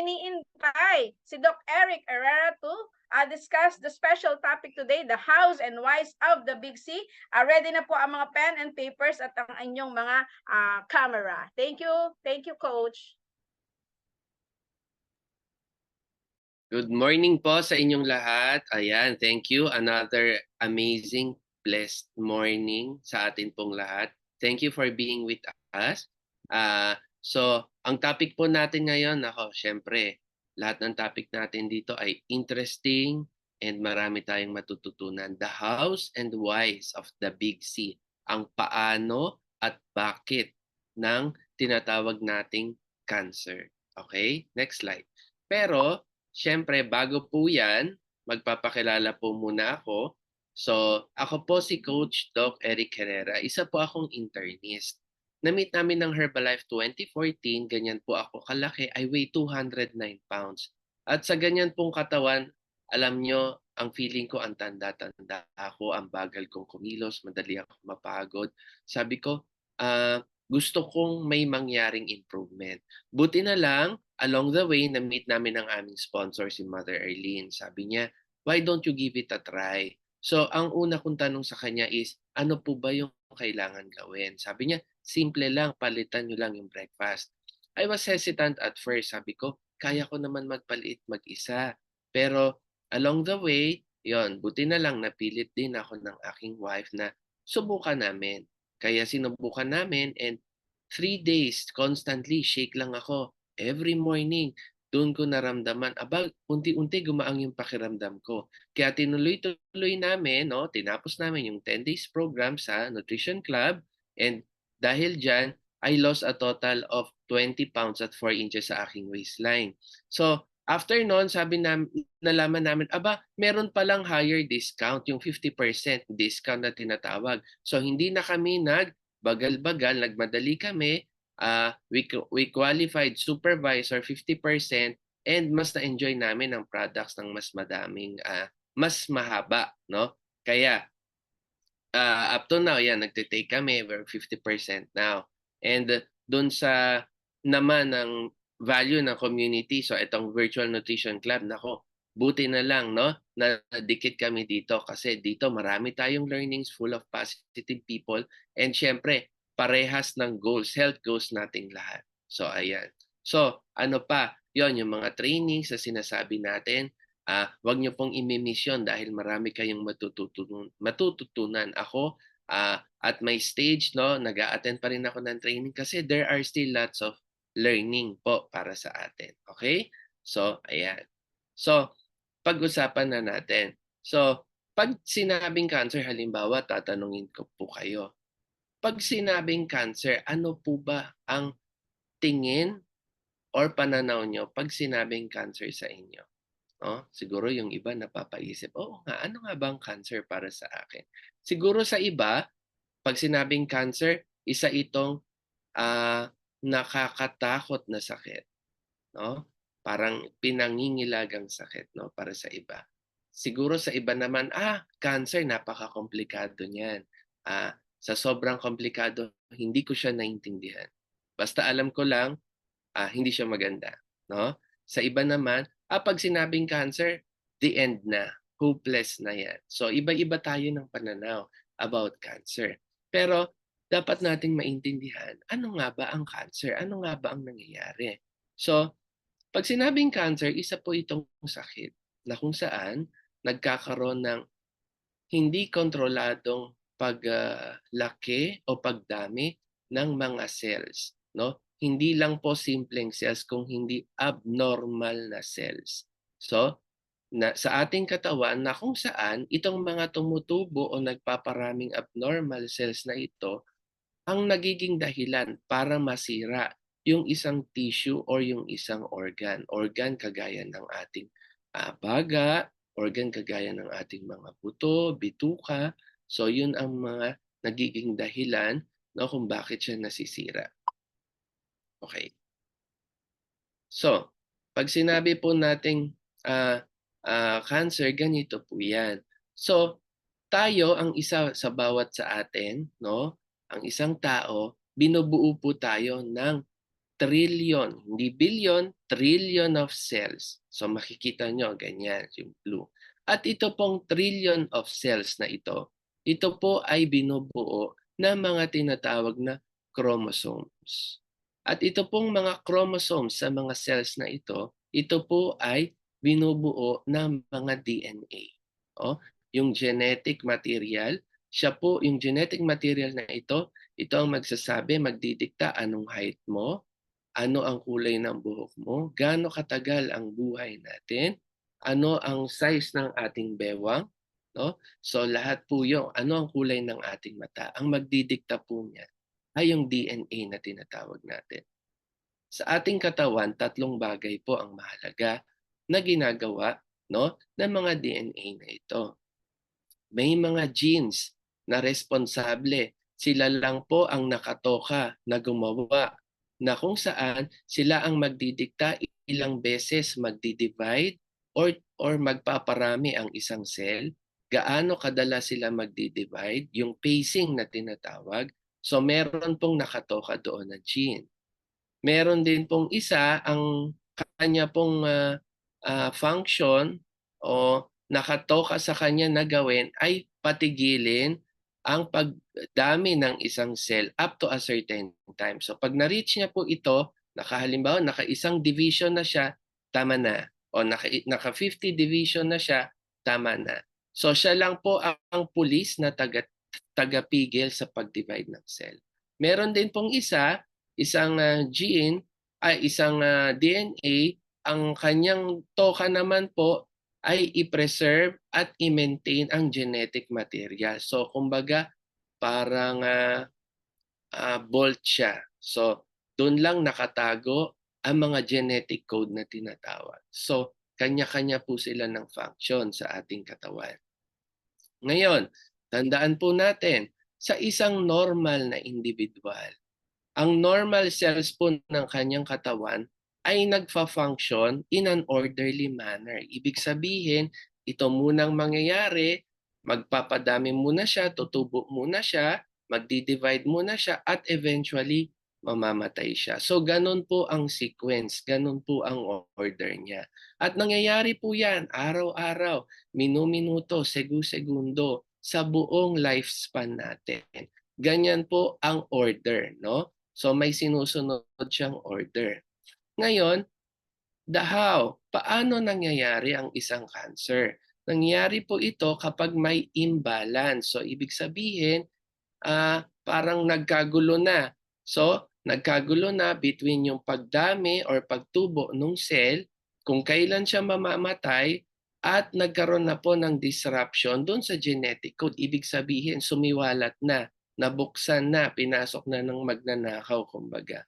ini-invite si Doc Eric Herrera to discuss the special topic today, the hows and whys of the Big C. Ready na po ang mga pen and papers at ang inyong mga camera. Thank you, Coach. Good morning po sa inyong lahat. Ayan, thank you. Another amazing, blessed morning sa atin pong lahat. Thank you for being with us. So, ang topic po natin ngayon, syempre, lahat ng topic natin dito ay interesting and marami tayong matututunan. The hows and whys of the Big C. Ang paano at bakit ng tinatawag nating cancer. Okay? Next slide. Pero, siyempre, bago po yan, magpapakilala po muna ako. So, ako po si Coach Doc Eric Herrera. Isa po akong internist. Na-meet namin ng Herbalife 2014, ganyan po ako kalaki. I weigh 209 pounds. At sa ganyan pong katawan, alam nyo, ang feeling ko, ang tanda-tanda ako, ang bagal kong kumilos, madali ako mapagod. Sabi ko, gusto kong may mangyaring improvement. Buti na lang, along the way, na-meet namin ang aming sponsor, si Mother Arlene. Sabi niya, why don't you give it a try? So, ang una kong tanong sa kanya is, ano po ba yung kailangan gawin? Sabi niya, simple lang, palitan nyo lang yung breakfast. I was hesitant at first. Sabi ko, kaya ko naman magpaliit mag-isa. Pero along the way, yon, buti na lang napilit din ako ng aking wife na subukan namin. Kaya sinubukan namin and 3 days constantly shake lang ako. Every morning, doon ko naramdaman, unti-unti gumaang yung pakiramdam ko. Kaya tinuloy-tuloy namin, no, tinapos namin yung 10 days program sa Nutrition Club and dahil dyan, I lost a total of 20 pounds at 4 inches sa aking waistline. So, after noon, nalaman namin, meron palang higher discount, yung 50% discount na tinatawag. So, hindi na kami bagal-bagal, nagmadali kami, we qualified supervisor 50% and mas na-enjoy namin ang products ng mas madaming, mas mahaba, no? Kaya, up to now, yan, nagtitake kami, we're 50% now. And doon sa naman ng value ng community, so itong Virtual Nutrition Club, nako, buti na lang, no? Nadikit kami dito kasi dito marami tayong learnings full of positive people and syempre, parehas ng goals, health goals nating lahat. So, ayan. So, ano pa? Yon, yung mga trainings na sinasabi natin, wag niyo pong imi-miss yun dahil marami kayong matututunan. Ako, at my stage, no, nag-a-attend pa rin ako ng training kasi there are still lots of learning po para sa atin. Okay? So, ayan. So, pag-usapan na natin. So, pag sinabing cancer, halimbawa, tatanungin ko po kayo. Pag sinabing cancer, ano po ba ang tingin or pananaw nyo pag sinabing cancer sa inyo? No? Siguro yung iba napapaisip, oo nga, ano nga ba ang cancer para sa akin? Siguro sa iba, pag sinabing cancer, isa itong nakakatakot na sakit. No? Parang pinangingilagang sakit, no, para sa iba. Siguro sa iba naman, cancer, napaka-komplikado niyan. Sa sobrang komplikado, hindi ko siya naintindihan. Basta alam ko lang, hindi siya maganda. No? Sa iba naman, pag sinabing cancer, the end na. Hopeless na yan. So, iba-iba tayo ng pananaw about cancer. Pero, dapat nating maintindihan, ano nga ba ang cancer? Ano nga ba ang nangyayari? So, pag sinabing cancer, isa po itong sakit na kung saan nagkakaroon ng hindi kontroladong paglaki o pagdami ng mga cells, no? Hindi lang po simpleng cells kung hindi abnormal na cells. So, sa ating katawan na kung saan itong mga tumutubo o nagpaparaming abnormal cells na ito ang nagiging dahilan para masira yung isang tissue or yung isang organ. Organ kagaya ng ating baga, organ kagaya ng ating mga buto, bituka. So yun ang mga nagiging dahilan, no, kung bakit siya nasisira. Okay. So, pag sinabi po nating cancer, ganito po yan. So, tayo ang isa sa bawat sa atin, no? Ang isang tao, binubuo po tayo ng trillion, hindi billion, trillion of cells. So makikita nyo, ganyan yung blue. At ito pong trillion of cells na ito po ay binubuo ng mga tinatawag na chromosomes. At ito pong mga chromosomes sa mga cells na ito po ay binubuo ng mga DNA. Yung genetic material, siya po, yung genetic material na ito ang magsasabi, magdidikta anong height mo, ano ang kulay ng buhok mo, gaano katagal ang buhay natin, ano ang size ng ating bewang, no? So lahat po 'yung ano ang kulay ng ating mata. Ang magdidikta po niyan ay yung DNA na tinatawag natin. Sa ating katawan, 3 bagay po ang mahalaga na ginagawa, no, ng mga DNA na ito. May mga genes na responsable. Sila lang po ang nakatoka na gumawa na kung saan sila ang magdidikta ilang beses magdi-divide or magpaparami ang isang cell, gaano kadalas sila magdi-divide, yung pacing na tinatawag. So meron pong nakatoka doon na gene. Meron din pong isa ang kanya pong function o nakatoka sa kanya na gawin ay patigilin ang pagdami ng isang cell up to a certain time. So pag na-reach niya po ito, halimbawa naka-isang division na siya, tama na. O naka 50 division na siya, tama na. So siya lang po ang pulis na tagapigil sa pag-divide ng cell. Meron din pong isang gene ay isang DNA, ang kanyang toka naman po ay i-preserve at i-maintain ang genetic material. So kumbaga parang bolt siya. So doon lang nakatago ang mga genetic code na tinatawag. So kanya-kanya po sila ng function sa ating katawan. Ngayon, tandaan po natin, sa isang normal na individual, ang normal cells po ng kanyang katawan ay nagfa-function in an orderly manner. Ibig sabihin, ito munang mangyayari, magpapadami muna siya, tutubo muna siya, magdi-divide muna siya, at eventually, mamamatay siya. So, ganun po ang sequence, ganun po ang order niya. At nangyayari po yan, araw-araw, minu-minuto, segu-segundo, sa buong lifespan natin. Ganyan po ang order, no? So may sinusunod siyang order. Ngayon, the how. Paano nangyayari ang isang cancer? Nangyayari po ito kapag may imbalance. So ibig sabihin, parang nagkagulo na. So nagkagulo na between yung pagdami or pagtubo ng cell, kung kailan siya mamamatay, at nagkaroon na po ng disruption doon sa genetic code. Ibig sabihin, sumiwalat na, nabuksan na, pinasok na ng magnanakaw, kumbaga.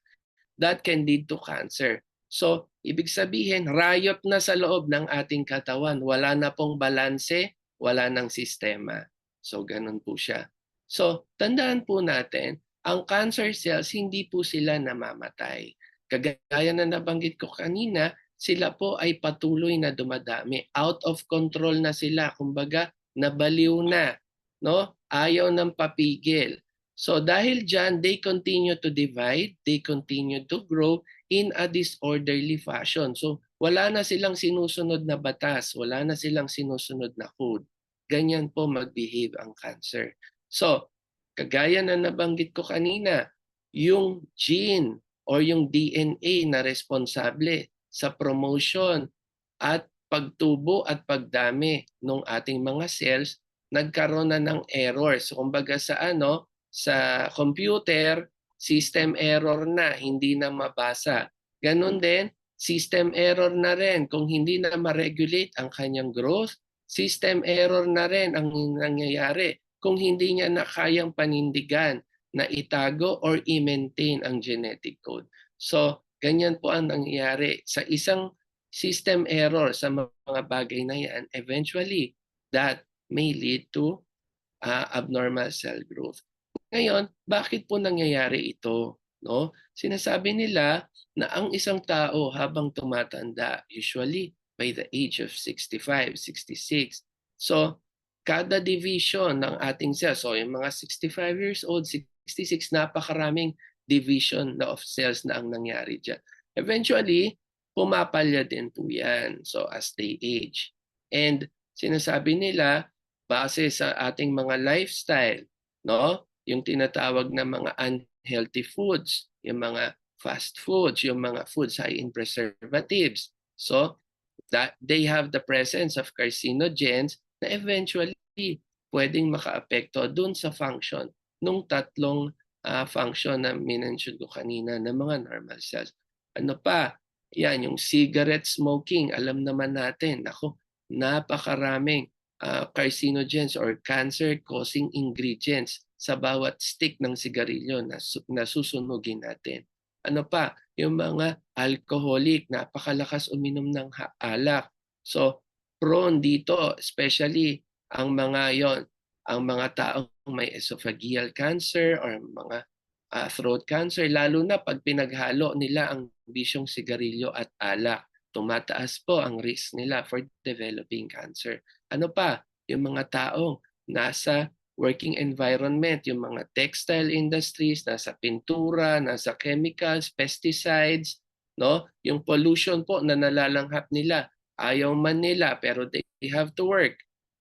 That can lead to cancer. So, ibig sabihin, riot na sa loob ng ating katawan. Wala na pong balanse, wala nang sistema. So, ganun po siya. So, tandaan po natin, ang cancer cells, hindi po sila namamatay. Kagaya na nabanggit ko kanina, sila po ay patuloy na dumadami. Out of control na sila. Kumbaga, nabaliw na. No? Ayaw ng papigil. So dahil dyan, they continue to divide, they continue to grow in a disorderly fashion. So wala na silang sinusunod na batas, wala na silang sinusunod na code. Ganyan po mag-behave ang cancer. So, kagaya na nabanggit ko kanina, yung gene or yung DNA na responsable sa promotion at pagtubo at pagdami ng ating mga cells, nagkaroon na ng errors. Kumbaga sa computer, system error na, hindi na mabasa. Ganon din, system error na rin kung hindi na ma-regulate ang kanyang growth, system error na rin ang nangyayari kung hindi niya na kayang panindigan na itago or i-maintain ang genetic code. So, ganyan po ang nangyayari. Sa isang system error sa mga bagay na yan, eventually, that may lead to abnormal cell growth. Ngayon, bakit po nangyayari ito? No? Sinasabi nila na ang isang tao habang tumatanda, usually by the age of 65, 66. So, kada division ng ating cells, so yung mga 65 years old, 66, napakaraming division of cells na ang nangyari dyan. Eventually, pumapalya din po yan. So as they age. And sinasabi nila, base sa ating mga lifestyle, no? Yung tinatawag na mga unhealthy foods, yung mga fast foods, yung mga foods high in preservatives. So that they have the presence of carcinogens na eventually pwedeng makaapekto dun sa function nung tatlong function na minention ko kanina ng mga normal cells. Ano pa? Yan, yung cigarette smoking, alam naman natin, ako, napakaraming carcinogens or cancer-causing ingredients sa bawat stick ng sigarilyo na susunugin natin. Ano pa? Yung mga alcoholic, napakalakas uminom ng alak. So, prone dito, especially ang mga taong may esophageal cancer or mga throat cancer, lalo na pag pinaghalo nila ang bisyong sigarilyo at alak, tumataas po ang risk nila for developing cancer. Ano pa? Yung mga taong nasa working environment, yung mga textile industries, nasa pintura, nasa chemicals, pesticides, no? Yung pollution po na nalalanghap nila, ayaw man nila pero they have to work.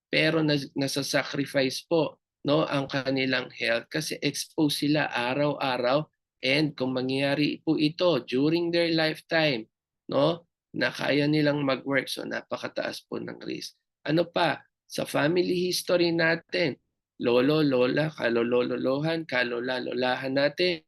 Pero nasa-sacrifice po, no, ang kanilang health kasi exposed sila araw-araw, and kung mangyayari po ito during their lifetime, no, na kaya nilang mag-work, so napakataas po ng risk. Ano pa? Sa family history natin, lolo, lola, kalololohan, kalola-lolahan natin,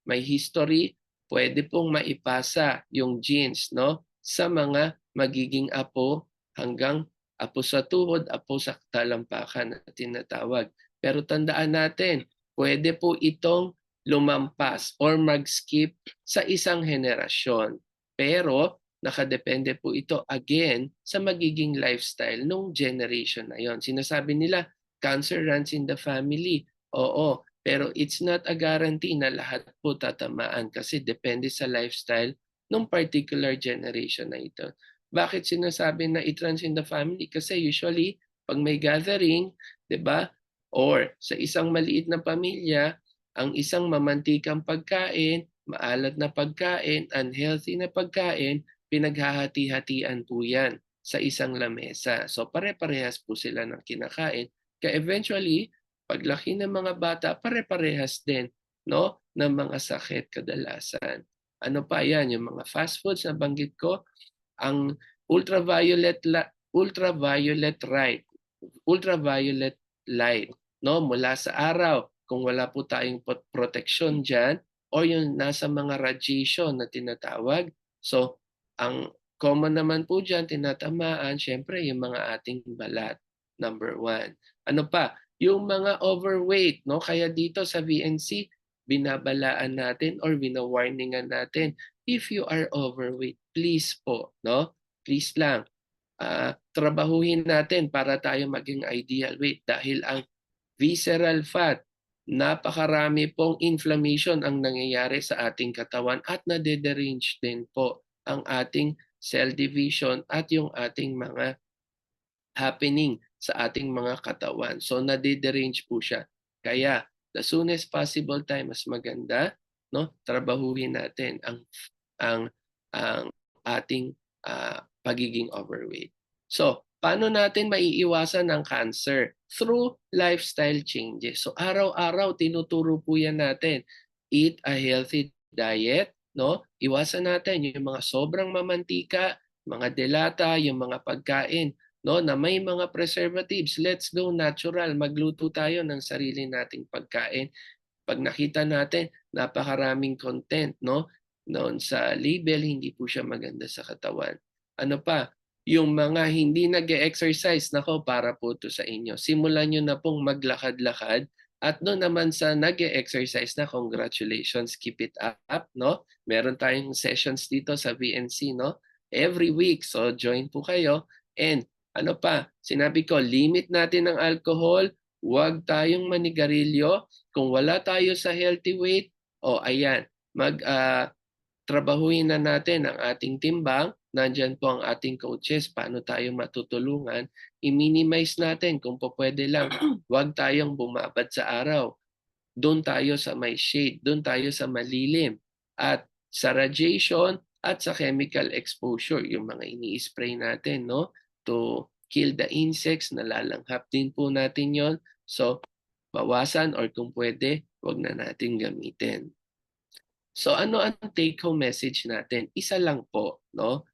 may history, pwede pong maipasa yung genes, no, sa mga magiging apo hanggang apo sa tuhod, apo sa talampakan na tinatawag. Pero tandaan natin, pwede po itong lumampas or mag-skip sa isang henerasyon. Pero nakadepende po ito again sa magiging lifestyle nung generation na yon. Sinasabi nila, cancer runs in the family. Oo, pero it's not a guarantee na lahat po tatamaan kasi depende sa lifestyle nung particular generation na ito. Bakit sinasabi na it runs in the family? Kasi usually, pag may gathering, 'di ba? Or sa isang maliit na pamilya, ang isang mamantikang pagkain, maalat na pagkain, unhealthy na pagkain, pinaghahati-hatian po yan sa isang lamesa. So pare-parehas po sila ng kinakain. Kaya eventually, paglaki ng mga bata, pare-parehas din, no, ng mga sakit kadalasan. Ano pa yan? Yung mga fast foods na banggit ko, ang ultraviolet light, no, mula sa araw, kung wala po tayong protection diyan, o yung nasa mga radiation na tinatawag. So ang common naman po diyan, tinatamaan syempre yung mga ating balat, number 1. Ano pa? Yung mga overweight, no, kaya dito sa VNC binabalaan natin or binawarningan natin, if you are overweight, please po, no? Please lang, trabahuhin natin para tayo maging ideal weight dahil ang visceral fat, napakarami pong inflammation ang nangyayari sa ating katawan at nade-derange din po ang ating cell division at yung ating mga happening sa ating mga katawan. So nade-derange po siya. Kaya the soonest possible time mas maganda, no? Trabahuhin natin ang ating pagiging overweight. So, paano natin maiiwasan ang cancer? Through lifestyle changes. So, araw-araw tinuturo po yan natin. Eat a healthy diet, no? Iwasan natin yung mga sobrang mamantika, mga delata, yung mga pagkain, no, na may mga preservatives. Let's go natural. Magluto tayo ng sarili nating pagkain. Pag nakita natin, napakaraming content, no, noon sa label, hindi po siya maganda sa katawan. Ano pa? Yung mga hindi nag-exercise, nako, para po to sa inyo. Simulan nyo na pong maglakad-lakad. At doon naman sa nag-exercise na, congratulations, keep it up, no? Meron tayong sessions dito sa VNC, no? Every week. So join po kayo. And ano pa? Sinabi ko, limit natin ang alcohol. Huwag tayong manigarilyo. Kung wala tayo sa healthy weight, ayan, trabahuin na natin ang ating timbang. Nandyan po ang ating coaches, paano tayo matutulungan. I-minimize natin kung pwede lang. Huwag tayong bumabad sa araw. doon tayo sa may shade, doon tayo sa malilim. At sa radiation at sa chemical exposure, yung mga ini-spray natin, no? To kill the insects, nalalanghap din po natin yon. So, bawasan or kung pwede, wag na natin gamitin. So, ano ang take-home message natin? Isa lang po, no?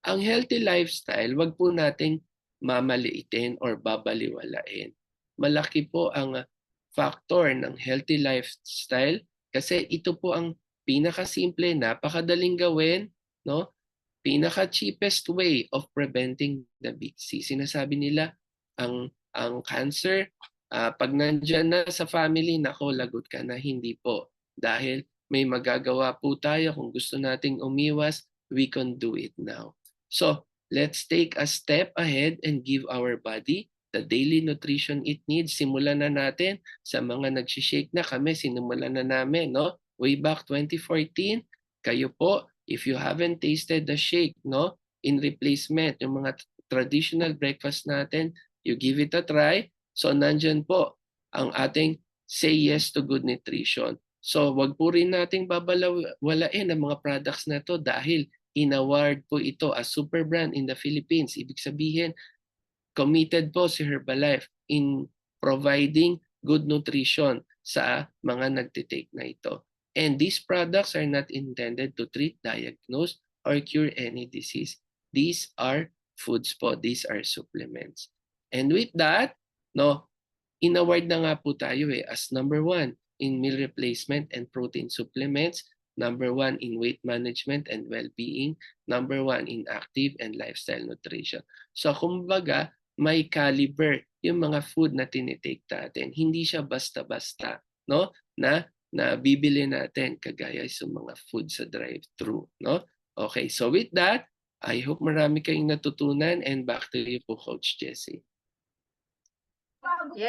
Ang healthy lifestyle, wag po nating mamaliitin or babaliwalain. Malaki po ang factor ng healthy lifestyle kasi ito po ang pinakasimple, napakadaling gawin, no? Pinaka-cheapest way of preventing the big C. Sinasabi nila, ang cancer, pag nandyan na sa family, nako, lagot ka na. Hindi po. Dahil may magagawa po tayo kung gusto nating umiwas, we can do it now. So, let's take a step ahead and give our body the daily nutrition it needs. Simulan na natin sa mga nagsishake na kami. Simulan na namin, no? Way back 2014, kayo po, if you haven't tasted the shake, no? In replacement, yung mga traditional breakfast natin, you give it a try. So, nandyan po ang ating say yes to good nutrition. So, wag po rin nating babalawalain ang mga products na to dahil in-award po ito as super brand in the Philippines. Ibig sabihin, committed po si Herbalife in providing good nutrition sa mga nagtitake na ito. And these products are not intended to treat, diagnose, or cure any disease. These are foods po. These are supplements. And with that, no, in-award na nga po tayo as number 1 in meal replacement and protein supplements, number 1 in weight management and well-being, number 1 in active and lifestyle nutrition. So kumbaga, may caliber yung mga food na tinitake natin. Hindi siya basta-basta, no? Na bibili natin kagaya sa mga food sa drive-thru, no? Okay, so with that, I hope marami kayong natutunan and back to you po, Coach Jessie. Yes.